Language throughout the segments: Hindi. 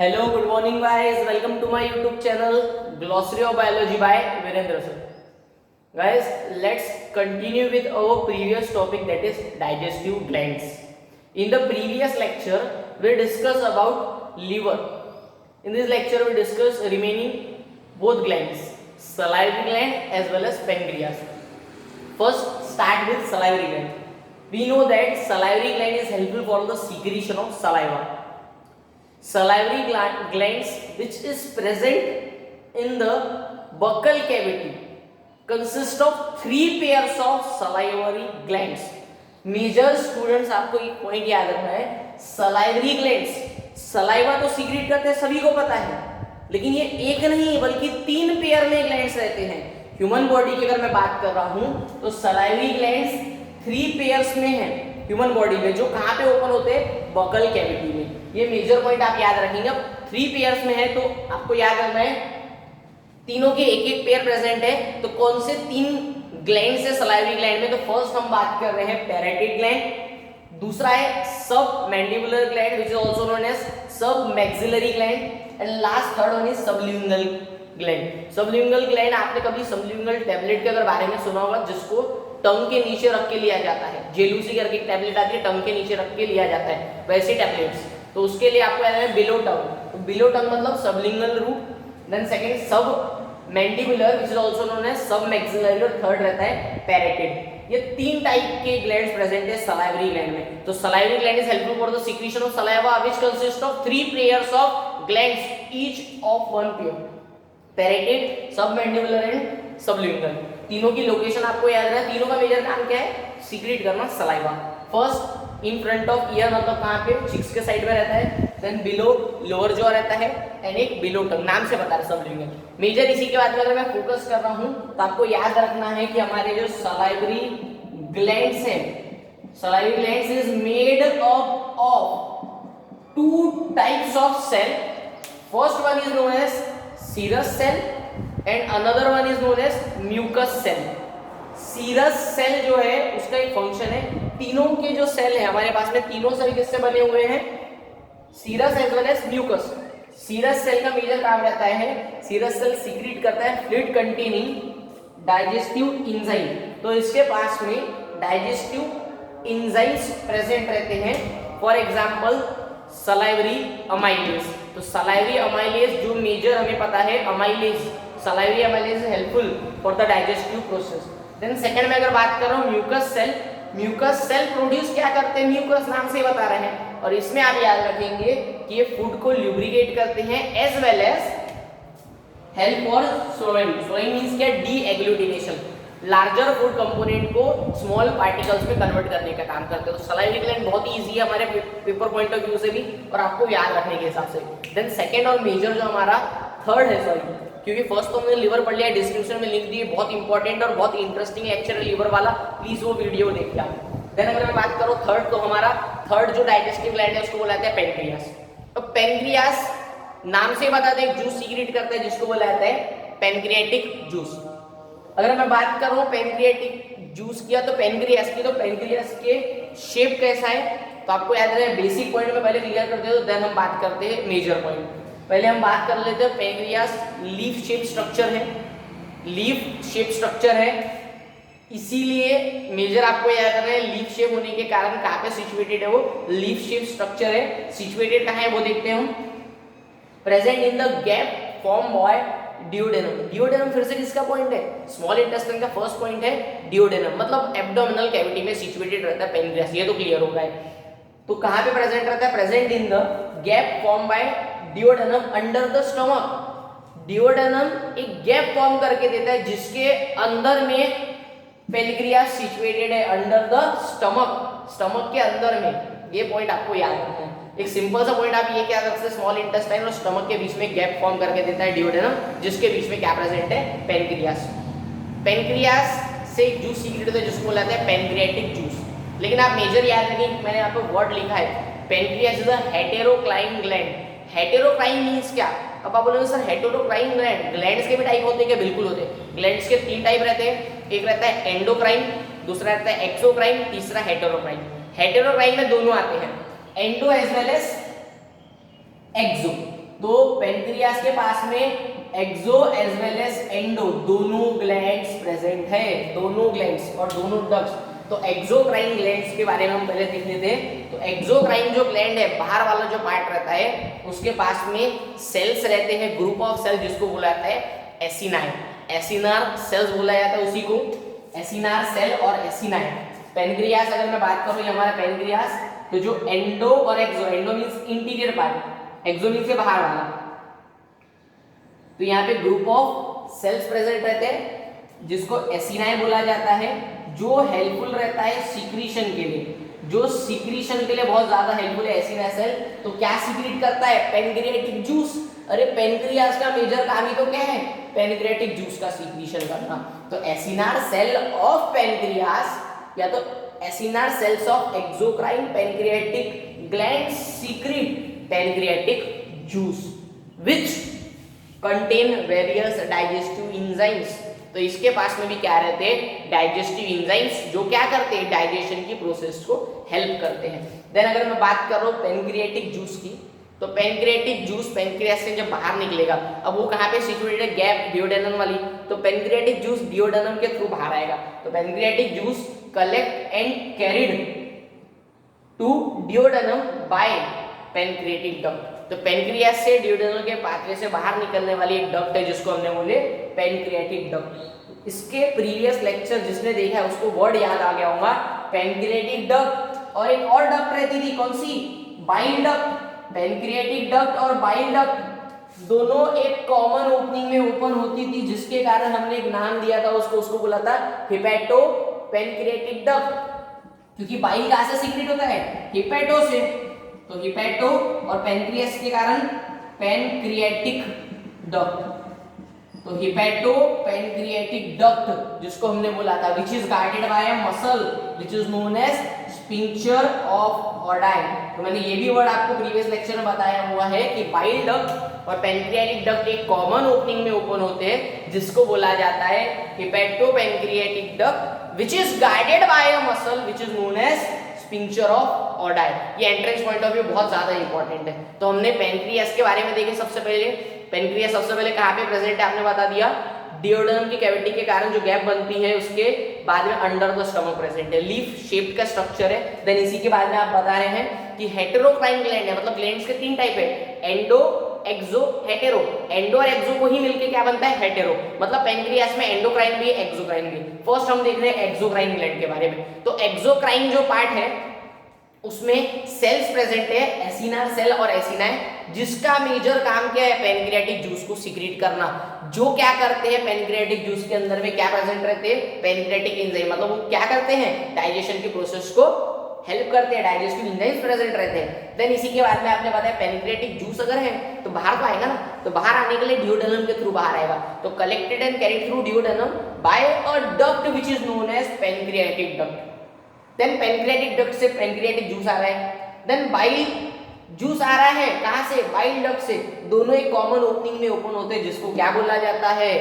Hello, good morning guys. Welcome to my YouTube channel Glossary of Biology by Virendra sir. Guys, let's continue with our previous topic, that is digestive glands. In the previous lecture, we discussed about liver. In this lecture, we discuss remaining both glands, salivary gland as well as pancreas. First, start with salivary gland. We know that salivary gland is helpful for the secretion of saliva. Salivary glands, which is present in the buccal cavity, consist of 3 pairs of salivary glands. Major students आपको एक पॉइंट याद रखना है, salivary glands सलाइवा तो सीक्रेट करते हैं, सभी को पता है, लेकिन ये एक नहीं बल्कि 3 पेयर में ग्लैंड्स रहते हैं. ह्यूमन बॉडी की अगर मैं बात कर रहा हूं तो salivary glands 3 पेयर्स में है ह्यूमन बॉडी में, जो कहां पे ओपन होते हैं, बकल कैविटी में. ये मेजर पॉइंट आप याद रखेंगे. अब 3 पेयर्स में है तो आपको याद रखना है तीनों के एक एक पेयर प्रेजेंट है. तो कौन से 3 ग्लैंड्स है सलाइवरी ग्लैंड में? तो फर्स्ट हम बात कर रहे हैं पैरेटिड ग्लैंड, दूसरा है submandibular gland which is also known as submaxillary gland, and last third one is sublingual gland. Sublingual gland आपने कभी सबलिंगुअल टैबलेट के अगर बारे में सुना होगा, जिसको टंग के नीचे रख के लिया जाता है. जेलूसी करके एक टैबलेट आती है, टंग के नीचे रख के लिया जाता है, वैसे टैबलेट्स. तो उसके लिए आपको याद है बिलो टंग. तो बिलो टंग मतलब sublingual root, then second submandibular which is also known as submaxillary, और थर्ड रहता है पैरेटिड. ये 3 टाइप के ग्लैंड्स प्रेजेंट है सलाइवरी ग्लैंड में. तो salivary gland is helpful for the secretion of saliva which consist of 3 pairs of glands each of 1 pair, parotid, submandibular and sublingual. तीनों की लोकेशन आपको याद रखना. तीनों का मेजर काम क्या है? सीक्रेट करना saliva. First in front of year मतलब कहां पे? चिक्स के साइड में रहता है. देन बिलो लोअर जॉ रहता है, एंड एक बिलो टंग, नाम से बता रहे सबलिंगुअल. मेजर इसी के बाद में अगर मैं फोकस कर रहा हूं तो आपको याद रखना है कि हमारे जो सलाइवरी ग्लैंड्स हैं, salivary glands is made up of 2 types of cell. First one is known as serous cell and another one is known as mucous cell. Serous cell जो है उसका एक फंक्शन है, तीनों के जो सेल है हमारे पास में, तीनों सेल किससे बने हुए हैं? Serous as well as mucous. Serous cell का मेजर काम रहता है, सीरस सेल सीक्रेट करता है फ्लूइड कंटेनिंग डाइजेस्टिव एंजाइम. तो इसके पास में डाइजेस्टिव एंजाइम्स प्रेजेंट रहते हैं. For example salivary amylase. तो सलाइवरी अमाइलेज जो मेजर हमें पता है, amylase, salivary amylase is helpful for the digestive process. Then second में अगर बात कर रहा हूं mucous cell, mucous cell produce क्या करते हैं? म्यूकस नाम से ही बता रहे हैं. और इसमें आप याद रखेंगे कि ये फूड को ल्यूब्रिकेट करते हैं as well as help for sowing. Sowing means क्या? Deglutition, larger food component को स्मॉल पार्टिकल्स में कन्वर्ट करने का काम करते हैं. तो सलाइवरी ग्लैंड बहुत ही इजी है हमारे पेपर पॉइंट ऑफ व्यू से भी, और आपको याद रखने के हिसाब से. देन सेकंड और मेजर जो हमारा थर्ड है, सॉरी क्योंकि फर्स्ट तो हमने लिवर पढ़ लिया, डिस्क्रिप्शन में लिंक दिए, बहुत इंपॉर्टेंट और बहुत इंटरेस्टिंग लेक्चर है लिवर वाला, प्लीज वो वीडियो देखिए आप. देन अगर मैं बात करूं थर्ड, तो हमारा थर्ड जो डाइजेस्टिव ग्लैंड है उसको बोला जाता है पेनक्रियास. तो पेनक्रियास नाम से बता दें, एक जूस सीक्रेट करता है जिसको बोला जाता है पेनक्रियाटिक जूस. अगर मैं बात करूं पेनक्रियाटिक जूस किया तो पेनक्रियास की, तो पेनक्रियास के शेप कैसा है? तो आपको याद रहे बेसिक पॉइंट में पहले क्लियर करते हैं, तो देन हम बात करते हैं मेजर पॉइंट. पहले हम बात कर लेते हैं पेनक्रियास लीफ शेप स्ट्रक्चर है, लीफ शेप स्ट्रक्चर है, इसीलिए मेजर आपको याद करना है. लीफ शेप होने के कारण कहां पे सिचुएटेड है? वो लीफ शेप स्ट्रक्चर है. सिचुएटेड कहां है वो देखते हैं हम. Present in the gap form by duodenum. Duodenum फिर से किसका पॉइंट है? स्मॉल इंटेस्टाइन का फर्स्ट पॉइंट है डिओडेनम, मतलब एब्डोमिनल कैविटी में सिचुएटेड रहता है पेनक्रियास. ये तो क्लियर हो गया. तो कहां पे प्रेजेंट रहता है? Present in the gap form by duodenum under the stomach. Duodenum एक गैप फॉर्म करके देता है जिसके अंदर में पेनक्रियास सिचुएटेड है, अंडर द स्टमक, स्टमक के अंदर में. ये पॉइंट आपको याद रखना है. एक सिंपल सा पॉइंट आप ये क्या रख सकते हैं, स्मॉल इंटेस्टाइन और स्टमक के बीच में गैप फॉर्म करके देता है डिओडेनम, जिसके बीच में क्या प्रेजेंट है? पेनक्रियास. पेनक्रियास से एक जूस सीक्रेट होता है जिसको बोला जाता है पेनक्रियाटिक जूस. लेकिन आप मेजर याद रखें, मैंने यहाँ पे वर्ड लिखा है, pancreas is a heterocrine gland. Heterocrine means क्या? अब आप बोलोगे सर हेटेरोक्राइन ग्लैंड, ग्लैंड्स के भी टाइप होते हैं क्या? बिल्कुल होते हैं. ग्लैंड्स के 3 टाइप रहते हैं, एक रहता है एंडोक्राइन, दूसरा रहता है एक्सोक्राइन, तीसरा हेटेरोक्राइन. हेटेरोक्राइन में दोनों आते हैं, एंडो एज वेल एज एक्सो. पेनक्रियास के पास में एक्सो एज वेल एज एंडो दोनों ग्लैंड्स प्रेजेंट है, दोनों ग्लैंड्स और दोनों डक्ट्स। तो एक्सोक्राइन ग्लैंड्स के बारे में हम पहले देख लेते हैं। तो एक्सोक्राइन जो ग्लैंड है, बाहर वाला जो पार्ट रहता है, उसके पास में सेल्स रहते हैं, ग्रुप ऑफ सेल, जिसको बोला जाता है एसिनाई। एसिनार सेल्स बोला जाता है उसी को, एसिनार सेल और एसिनाई। पेनक्रियास अगर मैं बात करूं, ये हमारा पेनक्रियास, तो जो एंडो और एक्सो, एंडो मींस इंटीरियर पार्ट, एक्सो मींस से बाहर वाला, तो यहाँ पे ग्रुप ऑफ सेल्स प्रेजेंट रहते हैं जिसको एसिनाई बोला जाता है, जो हेल्पफुल रहता है सिक्रीशन के लिए, जो सिक्रीशन के लिए बहुत ज्यादा हेल्पफुल है एसिनाई सेल। तो क्या सिक्रीट करता है? Pancreatic juice. अरे पेनक्रियास का मेजर काम ही तो क्या है? पेनक्रियाटिक जूस का सिक्रीशन करना। तो एसिनार सेल ऑफ पेनक्रियास या तो acinar cells of exocrine pancreatic gland secrete pancreatic juice which contain various digestive enzymes. तो इसके पास में भी क्या रहते हैं? डाइजेस्टिव एंजाइम्स, जो क्या करते हैं? डाइजेशन की प्रोसेस को हेल्प करते हैं। देन अगर मैं बात कर रहा हूँ पेनक्रियाटिक जूस की, तो पेनक्रियाटिक जूस पेनक्रियास से जब बाहर निकलेगा, अब वो कहाँ पे सिचुएटेड है? गैप डिओडेनम वाली। तो पेनक्रियाटिक जूस डिओडेनम के थ्रू बाहर आएगा। तो pancreatic juice collect and carried to duodenum by pancreatic duct. तो पेनक्रियास से डिओडेनम के पाथवे से बाहर निकलने वाली एक डक्ट है जिसको हमने बोले पेनक्रियाटिक डक्ट। इसके प्रीवियस लेक्चर जिसने देखा है उसको वर्ड याद आ गया होगा, पेनक्रियाटिक डक्ट। और एक और डक्ट रहती थी, कौन सी? Bile duct. पेनक्रियाटिक डक्ट और बाइल डक्ट दोनों एक कॉमन ओपनिंग में ओपन होती थी, जिसके कारण हमने एक नाम दिया था उसको बोला था हिपैटो पेनक्रियाटिक डक्ट, क्योंकि बाइल कहाँ से सीक्रेट होता है? हिपैटो से। तो हिपैटो और पेनक्रियास के कारण पेनक्रियाटिक डक्ट। तो हिपैटो पेनक्रियाटिक डक्ट जिसको हमने बोला था which is guarded by a muscle which is known as sphincter of Oddi. तो मैंने ये भी वर्ड आपको प्रीवियस लेक्चर में बताया हुआ है कि बाइल डक्ट और पेनक्रियाटिक डक्ट एक कॉमन ओपनिंग में ओपन होते हैं जिसको बोला जाता है hepato pancreatic duct which is guarded by a muscle which is known as sphincter of Oddi. ये एंट्रेंस पॉइंट ऑफ व्यू बहुत ज्यादा इंपॉर्टेंट है। तो हमने पेनक्रियास के बारे में देखे सबसे पहले। पेनक्रियास सबसे पहले कहाँ पे प्रेजेंट है आपने बता दिया, डिओडेनम की कैविटी के कारण जो गैप बनती है उसके बाद में अंडर द स्टमक प्रेजेंट है, लीफ शेप्ड का स्ट्रक्चर है। देन इसी के बाद में आप बता रहे हैं कि हेटेरोक्राइन ग्लैंड है, मतलब ग्लैंड्स के तीन टाइप है, एंडो एक्सो हेटेरो। एंडो और एक्सो को ही मिलके क्या बनता है? हेटेरो। मतलब पेनक्रियास में एंडोक्राइन भी है, एक्सोक्राइन भी। फर्स्ट हम देख रहे हैं एक्सोक्राइन ग्लैंड के बारे में। तो एक्सोक्राइन जो पार्ट है उसमें सेल्स प्रेजेंट है, एसिनार सेल और एसिनाई, जिसका मेजर काम क्या है? पेनक्रियाटिक जूस को सीक्रेट करना। जो क्या करते हैं? पेनक्रियाटिक जूस के अंदर में क्या प्रेजेंट रहते हैं? Pancreatic enzyme. मतलब वो क्या करते हैं? डाइजेशन की प्रोसेस को हेल्प करते हैं, डाइजेस्टिव एंजाइम्स प्रेजेंट रहते हैं। देन इसी के बाद में आपने बताया पेनक्रियाटिक जूस अगर है तो बाहर तो आएगा ना, तो बाहर आने के लिए डिओडेनम के थ्रू बाहर आएगा। तो collected and carried through duodenum by a duct which is known as pancreatic duct. Then pancreatic duct से पेनक्रियाटिक जूस आ रहा है। देन बाइल जूस आ रहा है, कहां से? बाइल डक्ट से। दोनों एक कॉमन ओपनिंग में ओपन होते हैं जिसको क्या बोला जाता है?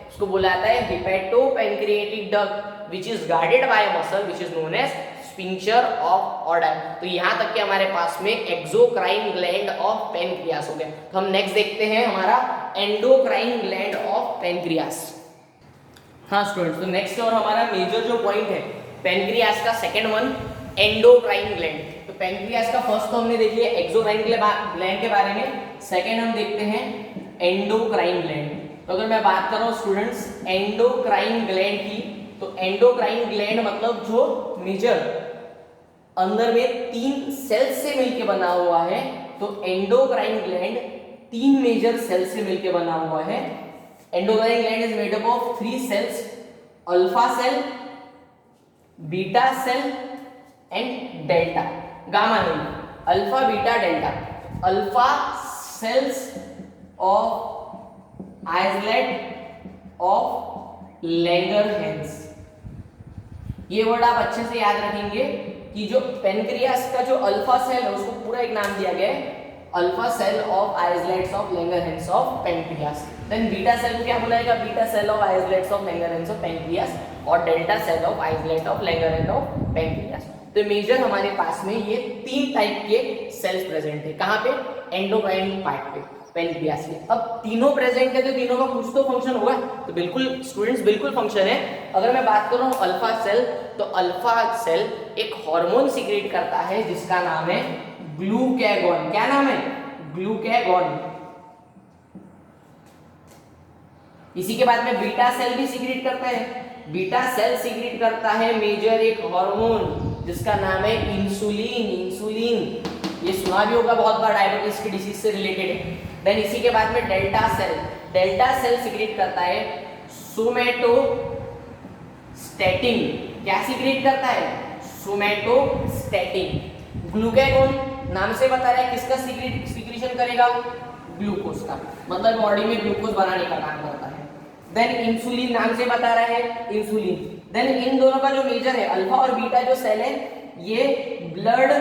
उसको बोला जाता है hepato pancreatic duct which is guarded by a muscle which is known as sphincter of Oddi. तो यहां तक के हमारे पास में एक्सोक्राइन ग्लैंड ऑफ पेनक्रियास हो गया। तो हम नेक्स्ट देखते हैं हमारा एंडोक्राइन ग्लैंड ऑफ पेनक्रियास। हाँ स्टूडेंट्स, तो नेक्स्ट और हमारा मेजर जो पॉइंट है पेनक्रियास का सेकंड वन एंडोक्राइन ग्लैंड। तो पेनक्रियास का फर्स्ट तो हमने देख लिया एक्सोक्राइन ग्लैंड के बारे में, सेकंड हम देखते हैं एंडोक्राइन ग्लैंड। तो अगर मैं बात कर रहा हूँ स्टूडेंट्स एंडोक्राइन ग्लैंड की, तो एंडोक्राइन ग्लैंड मतलब जो मेजर अंदर में तीन सेल्स से मिलकर बना हुआ है। तो एंडोक्राइन ग्लैंड तीन मेजर सेल्स से मिलकर बना हुआ है। Endocrine gland is made up of 3 cells, alpha cell, beta cell and delta. Gamma नहीं, alpha beta delta. Alpha cells of islet of Langerhans. ये वर्ड आप अच्छे से याद रखेंगे कि जो पेनक्रियास का जो अल्फा सेल है उसको पूरा एक नाम दिया गया है, alpha cell of islets of Langerhans of pancreas. Then beta cell को क्या बुलाएगा? Beta cell of islets of Langerhans of pancreas. और delta cell of islet of Langerhans of pancreas. तो मेजर हमारे पास में ये 3 टाइप के सेल्स प्रेजेंट है। कहाँ पे? एंडोक्राइन पार्ट पे। पेनक्रियास में। अब तीनों प्रेजेंट है तो तीनों का कुछ तो फंक्शन होगा, तो बिल्कुल स्टूडेंट्स बिल्कुल फंक्शन है। अगर मैं बात कर रहा हूँ अल्फा सेल, तो अल्फा सेल एक हार्मोन सीक्रेट करता है जिसका नाम है ग्लूकैगॉन। क्या नाम है? ग्लूकैगॉन। इसी के बाद में बीटा सेल भी सीक्रेट करता है। बीटा सेल सीक्रेट करता है मेजर एक हार्मोन जिसका नाम है इंसुलिन। इंसुलिन ये सुना भी होगा बहुत बार, डायबिटीज की डिसीज से रिलेटेड है। देन इसी के बाद में delta cell, delta cell secrete करता है सोमैटोस्टैटिन। क्या सीक्रेट करता है? सोमैटोस्टैटिन। ग्लूकैगॉन नाम से बता रहा है किसका सीक्रेशन करेगा? ग्लूकोज का, मतलब बॉडी में ग्लूकोज बनाने का काम करता है। देन इंसुलिन नाम से बता रहा है इंसुलिन। देन इन दोनों का जो मेजर है अल्फा और बीटा जो सेल है ये ब्लड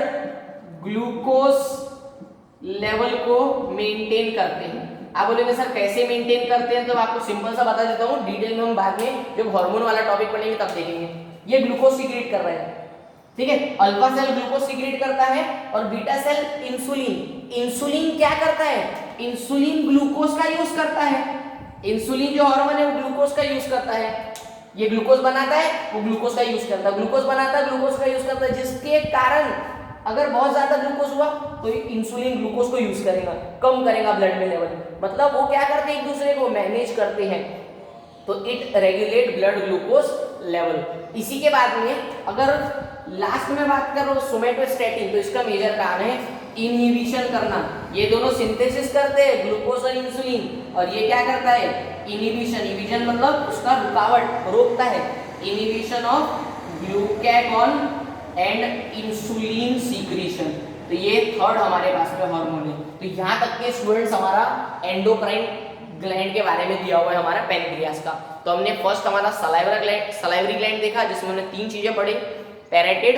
ग्लूकोज लेवल को मेंटेन करते हैं। आप बोलेंगे सर कैसे मेंटेन करते हैं, तो आपको सिंपल सा बता देता हूँ, डिटेल में हम बाद में जब हार्मोन वाला टॉपिक पढ़ेंगे तब देखेंगे। ये ग्लूकोज सीक्रेट कर रहा है, ठीक है। अल्फा सेल ग्लूकोज सीक्रेट करता है और बीटा सेल इंसुलिन। इंसुलिन क्या करता है? इंसुलिन ग्लूकोज का यूज करता है। इंसुलिन जो हार्मोन है वो ग्लूकोज का यूज करता है। ये ग्लूकोज बनाता है, वो ग्लूकोज का यूज करता है, ग्लूकोज बनाता है, ग्लूकोज का यूज करता है, जिसके कारण अगर बहुत ज्यादा ग्लूकोज हुआ तो इंसुलिन ग्लूकोज को यूज करेगा, कम करेगा ब्लड में लेवल। मतलब वो क्या करते हैं, एक दूसरे को मैनेज करते हैं, तो it regulate blood glucose level. इसी के बाद में अगर लास्ट में बात करो सोमैटोस्टैटिन, तो इसका मेजर काम है इनहिबिशन करना। ये दोनों सिंथेसिस करते हैं ग्लूकोज और इंसुलिन, और ये क्या करता है? इनहिबिशन। इनहिबिशन मतलब उसका रुकावट, रोकता है। Inhibition of glucagon and insulin secretion. तो ये थर्ड हमारे पास में हार्मोन है। तो यहाँ तक के स्टूडेंट्स हमारा एंडोक्राइन ग्लैंड के बारे में दिया हुआ है हमारा पेनक्रियास का। तो हमने फर्स्ट हमारा सलाइवरी ग्लैंड देखा जिसमें हमने तीन चीजें पढ़ी, पैरेटिड,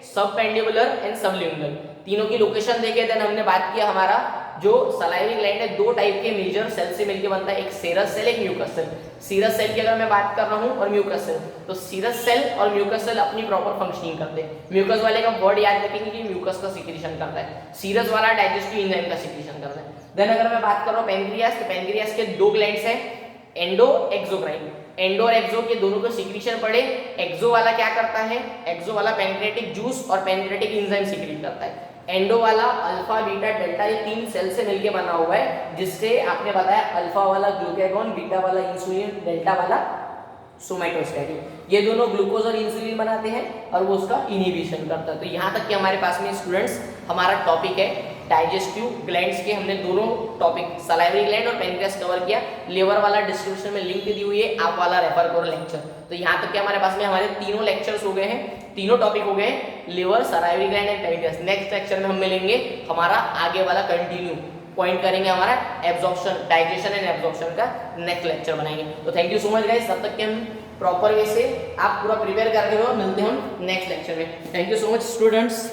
सबपेंडिबुलर एंड सबल्यूमिनल, तीनों की लोकेशन देखे। देन हमने बात किया हमारा जो सलाइवरी ग्लैंड है दो टाइप के मेजर सेल से मिलकर बनता है, एक सीरस सेल, एक म्यूकस सेल। सीरस सेल की अगर मैं बात कर रहा हूँ और म्यूकस सेल, तो सीरस सेल और म्यूकस सेल अपनी प्रॉपर फंक्शनिंग करते हैं। म्यूकस वाले का वर्ड याद रखेंगे कि म्यूकस का सीक्रेशन करता है, सीरस वाला डाइजेस्टिव एंजाइम का सीक्रेशन करता है। देन अगर मैं बात कर रहा हूँ पेनक्रियास, तो पेनक्रियास के दो ग्लैंड्स हैं, एंडो, एक्सोक्राइन। एंडो और एक्सो के दोनों को सीक्रेशन पढ़े। एक्सो वाला क्या करता है? एक्सो वाला पैनक्रियाटिक जूस और पैनक्रियाटिक एंजाइम सीक्रेट करता है। एंडो वाला अल्फा, बीटा, डेल्टा, ये तीन सेल से मिलके बना हुआ है, जिससे आपने बताया अल्फा वाला ग्लूकैगॉन, बीटा वाला इंसुलिन, डेल्टा वाला सोमैटोस्टैटिन। ये दोनों ग्लूकोज और इंसुलिन बनाते हैं और वो उसका इनहिबिशन करता है। तो यहाँ तक कि हमारे पास में स्टूडेंट्स हमारा टॉपिक है डाइजेस्टिव ग्लैंड्स के। हमने दोनों टॉपिक सलाइवरी ग्लैंड और पेनक्रियास कवर किया। लिवर वाला डिस्क्रिप्शन में लिंक दी हुई है, आप वाला रेफर करो लेक्चर। तो यहाँ तक कि हमारे पास में हमारे तीनों लेक्चर्स हो गए हैं, तीनों टॉपिक हो गए, liver, salivary gland and pancreas. Next lecture में हम मिलेंगे, हमारा आगे वाला कंटिन्यू पॉइंट करेंगे, हमारा एब्जॉर्प्शन, डाइजेशन एंड एब्जॉर्प्शन का नेक्स्ट लेक्चर बनाएंगे। तो thank you so much guys, तब तक के हम प्रॉपर वे से आप पूरा प्रिपेयर करके हो, मिलते हैं हम नेक्स्ट लेक्चर में। Thank you so much students.